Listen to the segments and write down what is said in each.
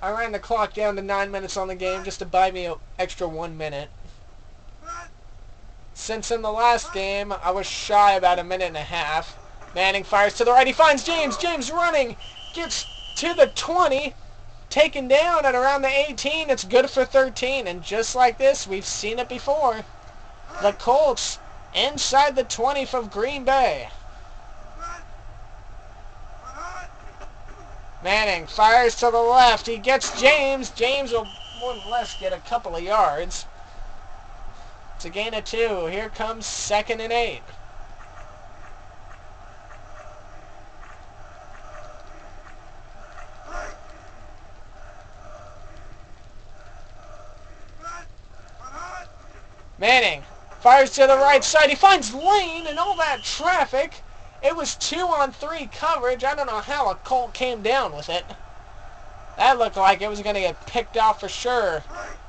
I ran the clock down to 9 minutes on the game just to buy me an extra 1 minute. Since in the last game, I was shy about a minute and a half. Manning fires to the right. He finds James. James running. Gets to the 20. Taken down at around the 18. It's good for 13. And just like this, we've seen it before. The Colts inside the 20 from Green Bay. Manning fires to the left. He gets James. James will more or less get a couple of yards. It's a gain of 2. Here comes 2nd and 8. Manning fires to the right side. He finds Lane and all that traffic. It was 2-on-3 coverage. I don't know how a Colt came down with it. That looked like it was going to get picked off for sure.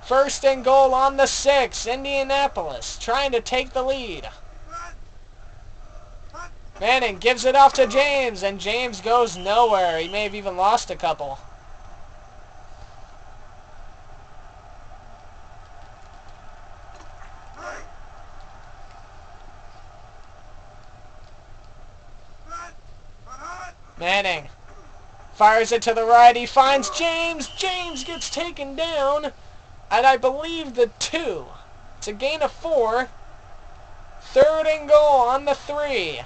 1st and goal on the 6. Indianapolis trying to take the lead. Manning gives it off to James, and James goes nowhere. He may have even lost a couple. Manning fires it to the right. He finds James. James gets taken down at, I believe, the 2. It's a gain of 4. 3rd and goal on the 3.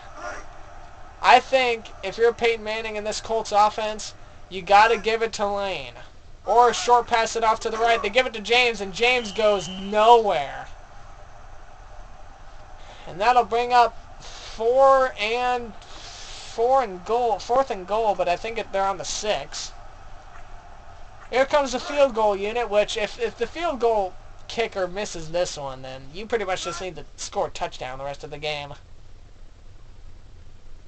I think if you're Peyton Manning in this Colts offense, you got to give it to Lane. Or short pass it off to the right. They give it to James, and James goes nowhere. And that'll bring up 4th and goal, but I think they're on the 6. Here comes the field goal unit, which if the field goal kicker misses this one, then you pretty much just need to score a touchdown the rest of the game.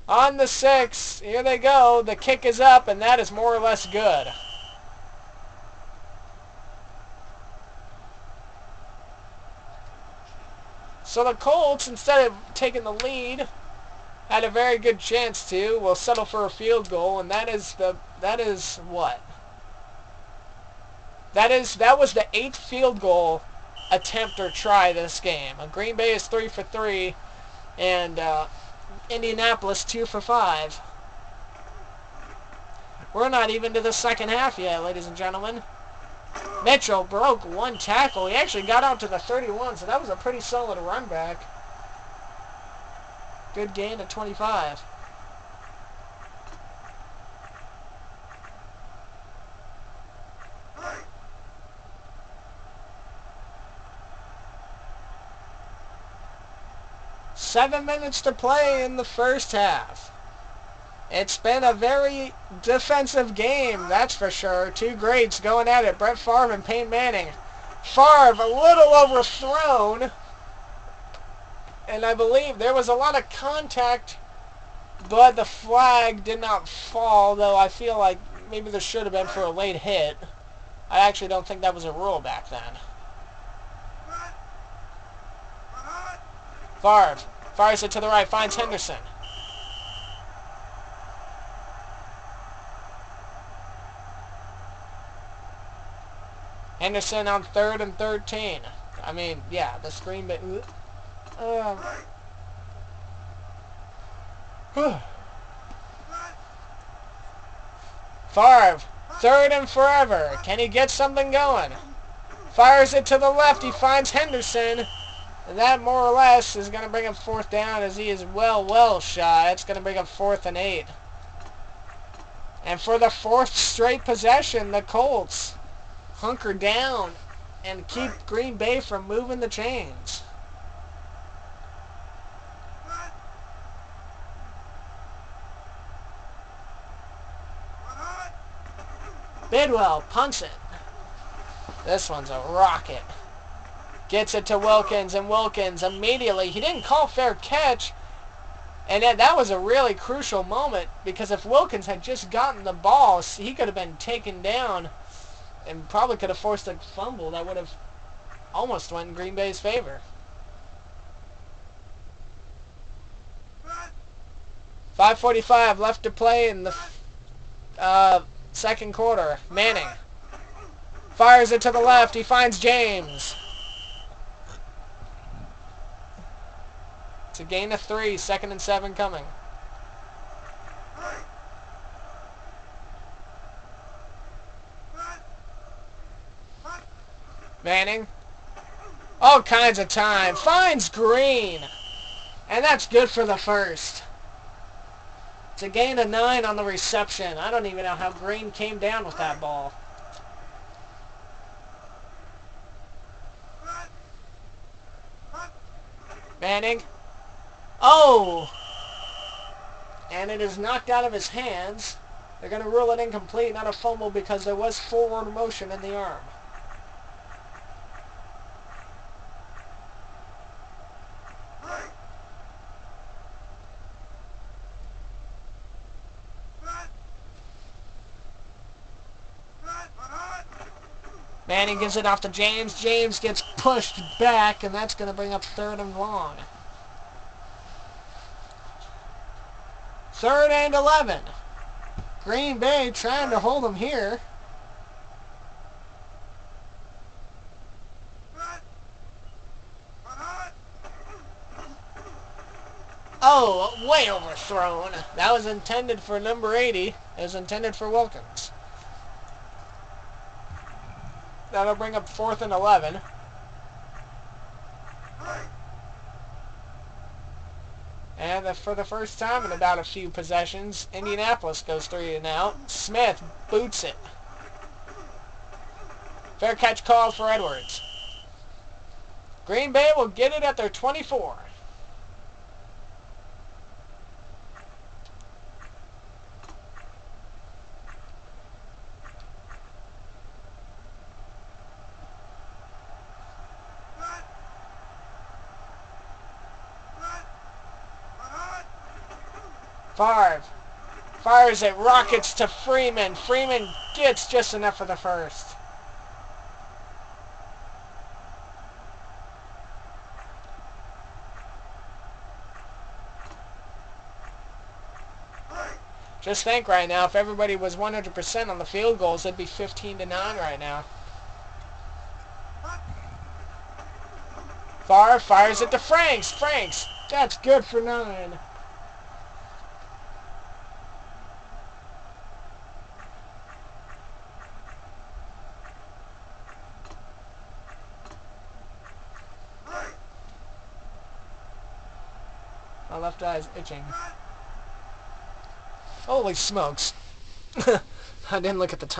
On the 6, here they go. The kick is up, and that is more or less good. So the Colts, instead of taking the lead, had a very good chance to. Will settle for a field goal, and that was the 8th field goal attempt or try this game. Green Bay is 3 for 3, and Indianapolis 2 for 5. We're not even to the second half yet, ladies and gentlemen. Mitchell broke 1 tackle. He actually got out to the 31, so that was a pretty solid run back. Good gain of 25. Seven minutes to play in the first half. It's been a very defensive game, that's for sure. 2 greats going at it, Brett Farve and Peyton Manning. Farve a little overthrown. And I believe there was a lot of contact, but the flag did not fall, though I feel like maybe there should have been for a late hit. I actually don't think that was a rule back then. Farve fires it to the right, finds Henderson. Henderson on 3rd and 13. I mean, yeah, the screen bit. Farve, 3rd and forever. Can he get something going? Fires it to the left. He finds Henderson. And that more or less is going to bring him 4th down, as he is well shy. It's going to bring him 4th and 8. And for the 4th straight possession, the Colts hunker down and keep Green Bay from moving the chains. Bidwell punts it. This one's a rocket. Gets it to Wilkins, and Wilkins immediately, he didn't call fair catch, and that was a really crucial moment, because if Wilkins had just gotten the ball, he could have been taken down and probably could have forced a fumble that would have almost went in Green Bay's favor. 5:45 left to play in the second quarter. Manning Fires it to the left. He finds James. It's a gain of 3. 2nd and 7 coming. Manning. All kinds of time. Finds Green. And that's good for the first. It's a gain of 9 on the reception. I don't even know how Green came down with that ball. Manning. Oh! And it is knocked out of his hands. They're going to rule it incomplete, not a fumble, because there was forward motion in the arm. Manning gives it off to James. James gets pushed back, and that's going to bring up 3rd and long. 3rd and 11. Green Bay trying to hold them here. Oh, way overthrown. That was intended for number 80. It was intended for Wilkins. That'll bring up 4th and 11. And for the first time in about a few possessions, Indianapolis goes 3 and out. Smith boots it. Fair catch call for Edwards. Green Bay will get it at their 24. Farve fires it, rockets to Freeman. Freeman gets just enough for the first. Just think right now, if everybody was 100% on the field goals, it'd be 15 to 9 right now. Farve fires it to Franks. Franks, that's good for 9. My left eye's itching. Holy smokes. I didn't look at the time.